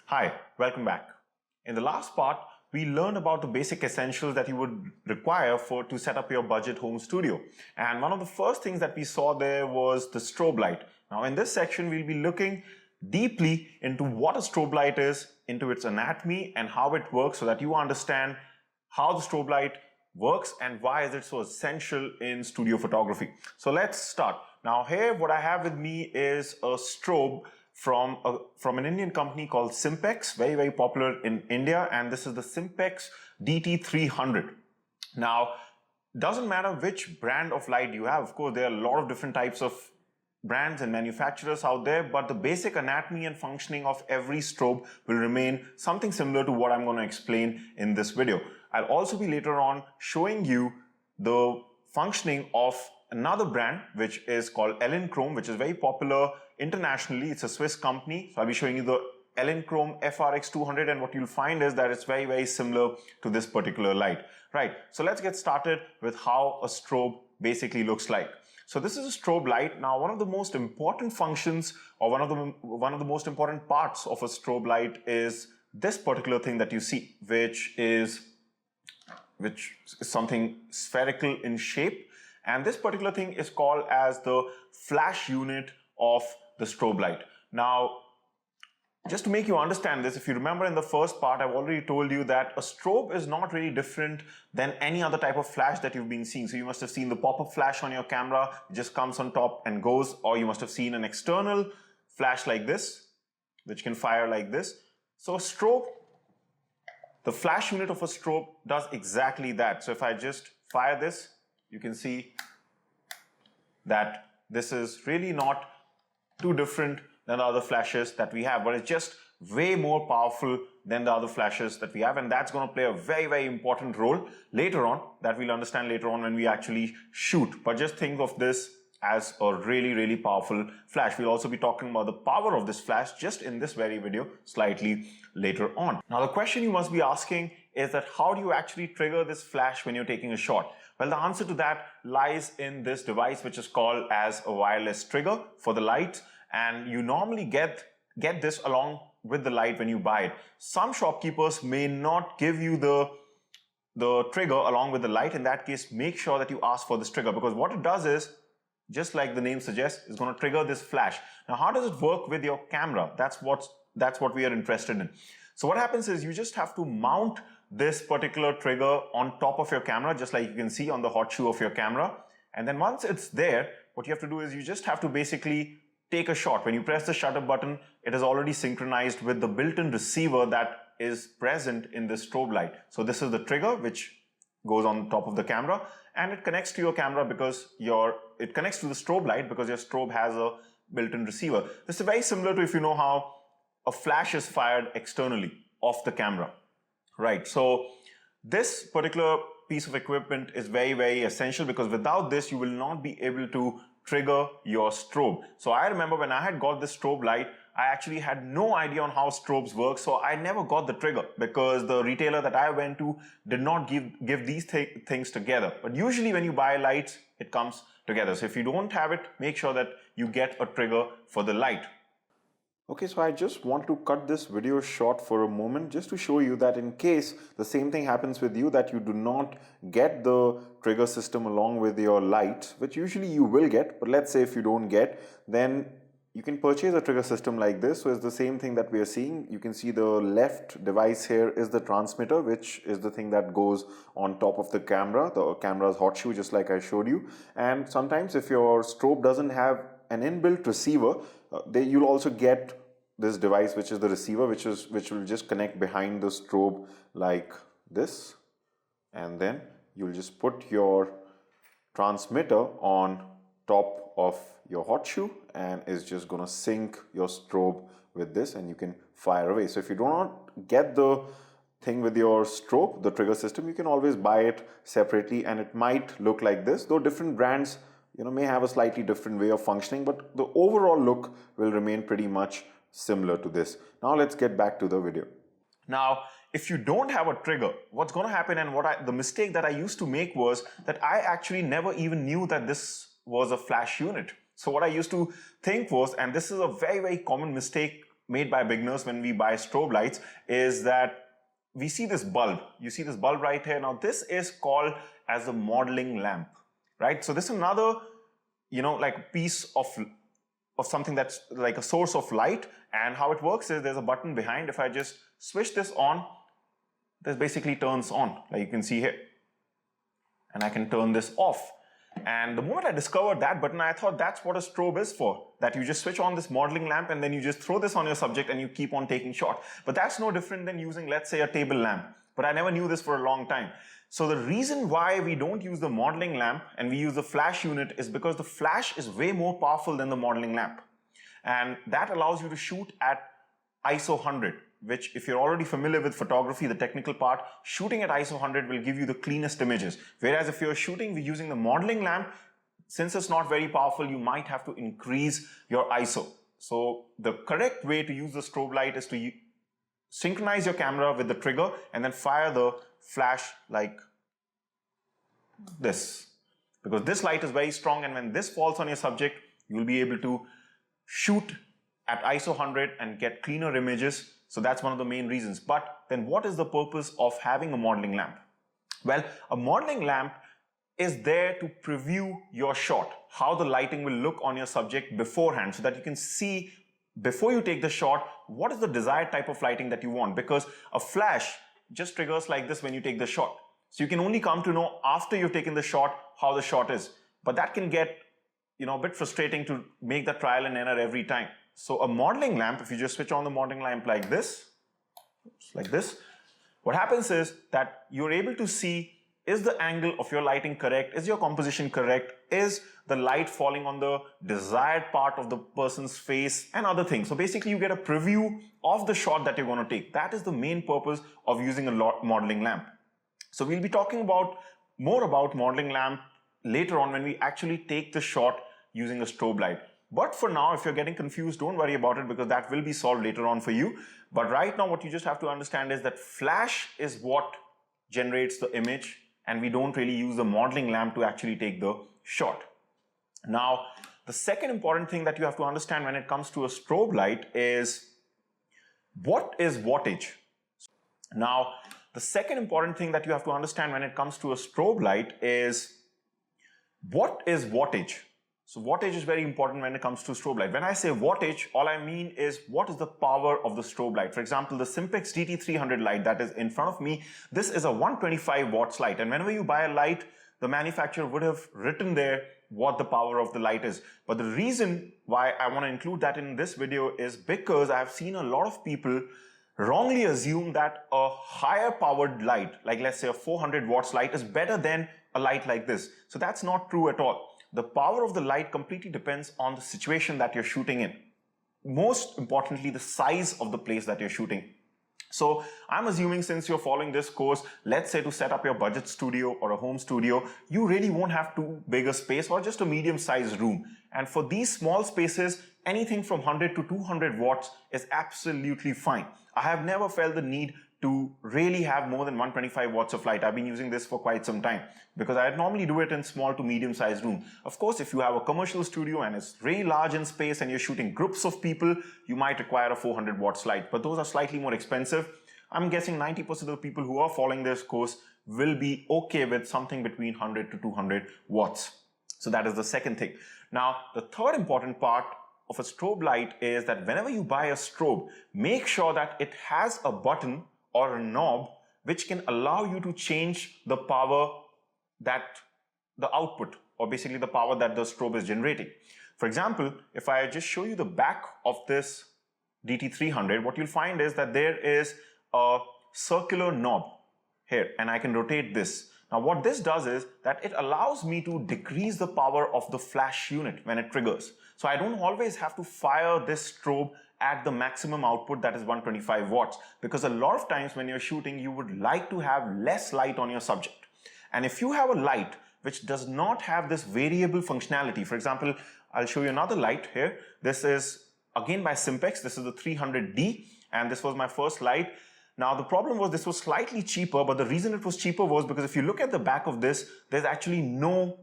Hi, welcome back. In the last part, we learned about the basic essentials that you would require to set up your budget home studio. And one of the first things that we saw there was the strobe light. Now in this section, we'll be looking deeply into what a strobe light is, into its anatomy and how it works so that you understand how the strobe light works and why is it so essential in studio photography. So let's start. Now here what I have with me is a strobe from an Indian company called Simpex, very popular in India, and this is the Simpex DT300. Now, doesn't matter which brand of light you have. Of course, there are a lot of different types of brands and manufacturers out there, but the basic anatomy and functioning of every strobe will remain something similar to what I'm going to explain in this video. I'll also be later on showing you the functioning of another brand which is called Chrome, which is very popular internationally. It's a Swiss company. So I'll be showing you the Chrome FRX 200, and what you'll find is that it's very similar to this particular light. Right, so let's get started with how a strobe basically looks like. So this is a strobe light. Now one of the most important functions, or one of the most important parts of a strobe light is this particular thing that you see, which is something spherical in shape. And this particular thing is called as the flash unit of the strobe light. Now, just to make you understand this, if you remember in the first part, I've already told you that a strobe is not really different than any other type of flash that you've been seeing. So you must have seen the pop-up flash on your camera, it just comes on top and goes, or you must have seen an external flash like this, which can fire like this. So a strobe, the flash unit of a strobe does exactly that. So if I just fire this, you can see that this is really not too different than the other flashes that we have, but it's just way more powerful than the other flashes that we have, and that's going to play a very important role later on, that we'll understand later on when we actually shoot. But just think of this as a really powerful flash. We'll also be talking about the power of this flash just in this very video slightly later on. Now the question you must be asking is that how do you actually trigger this flash when you're taking a shot? Well, the answer to that lies in this device, which is called as a wireless trigger for the light, and you normally get this along with the light when you buy it. Some shopkeepers may not give you the trigger along with the light. In that case, make sure that you ask for this trigger, because what it does is, just like the name suggests, it's going to trigger this flash. Now, how does it work with your camera? That's what we are interested in. So what happens is you just have to mount this particular trigger on top of your camera, just like you can see on the hot shoe of your camera. And then once it's there, what you have to do is you just have to basically take a shot. When you press the shutter button, it is already synchronized with the built-in receiver that is present in the strobe light. So this is the trigger which goes on top of the camera, and it connects to your camera because it connects to the strobe light because your strobe has a built-in receiver. This is very similar to if you know how a flash is fired externally off the camera. Right, so this particular piece of equipment is very essential, because without this you will not be able to trigger your strobe. So I remember when I had got this strobe light, I actually had no idea on how strobes work, so I never got the trigger because the retailer that I went to did not give these things together. But usually when you buy lights, it comes together. So if you don't have it, make sure that you get a trigger for the light. Okay, so I just want to cut this video short for a moment just to show you that in case the same thing happens with you, that you do not get the trigger system along with your light, which usually you will get, but let's say if you don't get, then you can purchase a trigger system like this. So it's the same thing that we are seeing. You can see the left device here is the transmitter, which is the thing that goes on top of the camera's hot shoe, just like I showed you. And sometimes if your strobe doesn't have an inbuilt receiver, you'll also get this device, which is the receiver, which will just connect behind the strobe like this, and then you'll just put your transmitter on top of your hot shoe, and it's just gonna sync your strobe with this, and you can fire away. So if you do not get the thing with your strobe, the trigger system, you can always buy it separately, and it might look like this, though different brands may have a slightly different way of functioning, but the overall look will remain pretty much similar to this. Now let's get back to the video. Now, if you don't have a trigger, what's going to happen, and the mistake that I used to make was that I actually never even knew that this was a flash unit. So what I used to think was, and this is a very common mistake made by beginners when we buy strobe lights is that we see this bulb. You see this bulb right here. Now this is called as a modeling lamp, right? So this is another, like piece of something that's like a source of light. And how it works is there's a button behind. If I just switch this on, this basically turns on, like you can see here. And I can turn this off. And the moment I discovered that button, I thought that's what a strobe is for. That you just switch on this modeling lamp and then you just throw this on your subject and you keep on taking shot. But that's no different than using, let's say, a table lamp. But I never knew this for a long time. So the reason why we don't use the modeling lamp and we use the flash unit is because the flash is way more powerful than the modeling lamp. And that allows you to shoot at ISO 100, which if you're already familiar with photography, the technical part, shooting at ISO 100 will give you the cleanest images. Whereas if you're shooting using the modeling lamp, since it's not very powerful, you might have to increase your ISO. So the correct way to use the strobe light is to synchronize your camera with the trigger and then fire the flash like this. Because this light is very strong, and when this falls on your subject, you'll be able to shoot at ISO 100 and get cleaner images. So that's one of the main reasons. But then what is the purpose of having a modeling lamp? Well, a modeling lamp is there to preview your shot, how the lighting will look on your subject beforehand, so that you can see before you take the shot, what is the desired type of lighting that you want. Because a flash just triggers like this when you take the shot. So you can only come to know after you've taken the shot how the shot is. But that can get a bit frustrating to make the trial and error every time. So a modeling lamp, if you just switch on the modeling lamp like this, what happens is that you're able to see, is the angle of your lighting correct? Is your composition correct? Is the light falling on the desired part of the person's face and other things? So basically you get a preview of the shot that you're going to take. That is the main purpose of using a modeling lamp. So we'll be talking more about modeling lamp later on when we actually take the shot using a strobe light. But for now, if you're getting confused, don't worry about it, because that will be solved later on for you. But right now, what you just have to understand is that flash is what generates the image, and we don't really use the modeling lamp to actually take the shot. Now, the second important thing that you have to understand when it comes to a strobe light is, what is wattage? Now, the second important thing that you have to understand when it comes to a strobe light is, what is wattage? So wattage is very important when it comes to strobe light. When I say wattage, all I mean is what is the power of the strobe light. For example, the Simplex DT300 light that is in front of me, this is a 125 watts light. And whenever you buy a light, the manufacturer would have written there what the power of the light is. But the reason why I want to include that in this video is because I have seen a lot of people wrongly assume that a higher powered light, like let's say a 400 watts light, is better than a light like this. So that's not true at all. The power of the light completely depends on the situation that you're shooting in. Most importantly, the size of the place that you're shooting. So I'm assuming, since you're following this course, let's say to set up your budget studio or a home studio, you really won't have too big a space or just a medium-sized room. And for these small spaces, anything from 100 to 200 watts is absolutely fine. I have never felt the need to really have more than 125 watts of light. I've been using this for quite some time because I normally do it in small to medium sized room. Of course, if you have a commercial studio and it's really large in space and you're shooting groups of people, you might require a 400 watts light, but those are slightly more expensive. I'm guessing 90% of the people who are following this course will be okay with something between 100 to 200 watts. So that is the second thing. Now, the third important part of a strobe light is that whenever you buy a strobe, make sure that it has a button or a knob which can allow you to change the power that the output, or basically the power that the strobe is generating. For example, if I just show you the back of this DT300, what you'll find is that there is a circular knob here, and I can rotate this. Now what this does is that it allows me to decrease the power of the flash unit when it triggers. So I don't always have to fire this strobe at the maximum output, that is 125 watts, because a lot of times when you're shooting, you would like to have less light on your subject. And if you have a light which does not have this variable functionality, for example, I'll show you another light here. This is again by Simplex. This is the 300D, and this was my first light. Now the problem was this was slightly cheaper, but the reason it was cheaper was because if you look at the back of this, there's actually no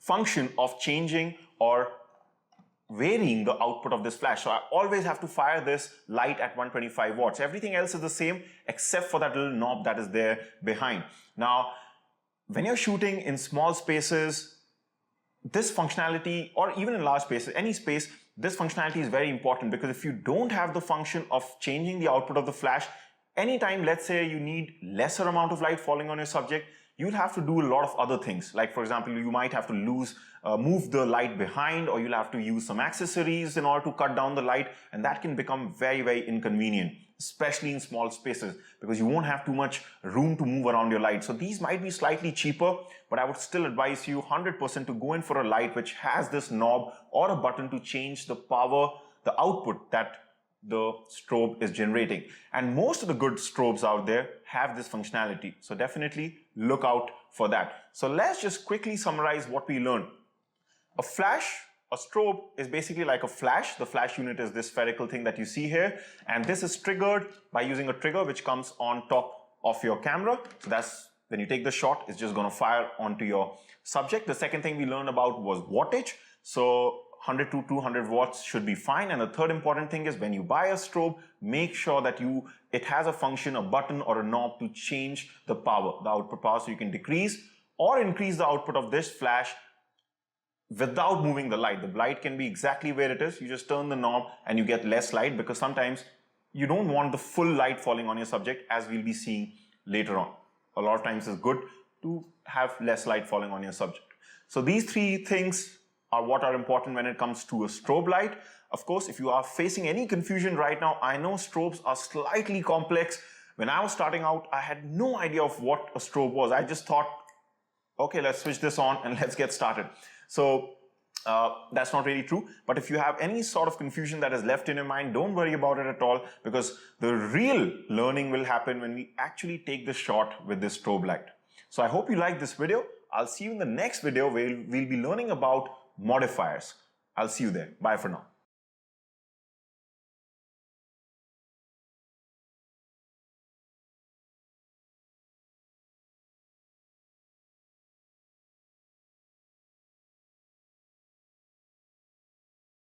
function of changing or varying the output of this flash. So I always have to fire this light at 125 watts. Everything else is the same except for that little knob that is there behind. Now, when you're shooting in small spaces, this functionality, or even in large spaces, any space, this functionality is very important, because if you don't have the function of changing the output of the flash, anytime, let's say you need lesser amount of light falling on your subject, you'll have to do a lot of other things. Like for example, you might have to move the light behind, or you'll have to use some accessories in order to cut down the light, and that can become very, very inconvenient, especially in small spaces, because you won't have too much room to move around your light. So these might be slightly cheaper, but I would still advise you 100% to go in for a light which has this knob or a button to change the power, the output that the strobe is generating. And most of the good strobes out there have this functionality. So definitely look out for that. So let's just quickly summarize what we learned. A strobe is basically like a flash. The flash unit is this spherical thing that you see here. And this is triggered by using a trigger which comes on top of your camera. So that's when you take the shot, it's just going to fire onto your subject. The second thing we learned about was wattage. So 100 to 200 watts should be fine. And the third important thing is, when you buy a strobe, make sure that it has a function, a button or a knob to change the power, the output power, so you can decrease or increase the output of this flash without moving the light. The light can be exactly where it is. You just turn the knob and you get less light, because sometimes you don't want the full light falling on your subject, as we'll be seeing later on. A lot of times it's good to have less light falling on your subject. So these three things are what are important when it comes to a strobe light. Of course, if you are facing any confusion right now, I know strobes are slightly complex. When I was starting out, I had no idea of what a strobe was. I just thought, okay, let's switch this on and let's get started. So that's not really true. But if you have any sort of confusion that is left in your mind, don't worry about it at all, because the real learning will happen when we actually take the shot with this strobe light. So I hope you liked this video. I'll see you in the next video where we'll be learning about modifiers. I'll see you there. Bye for now.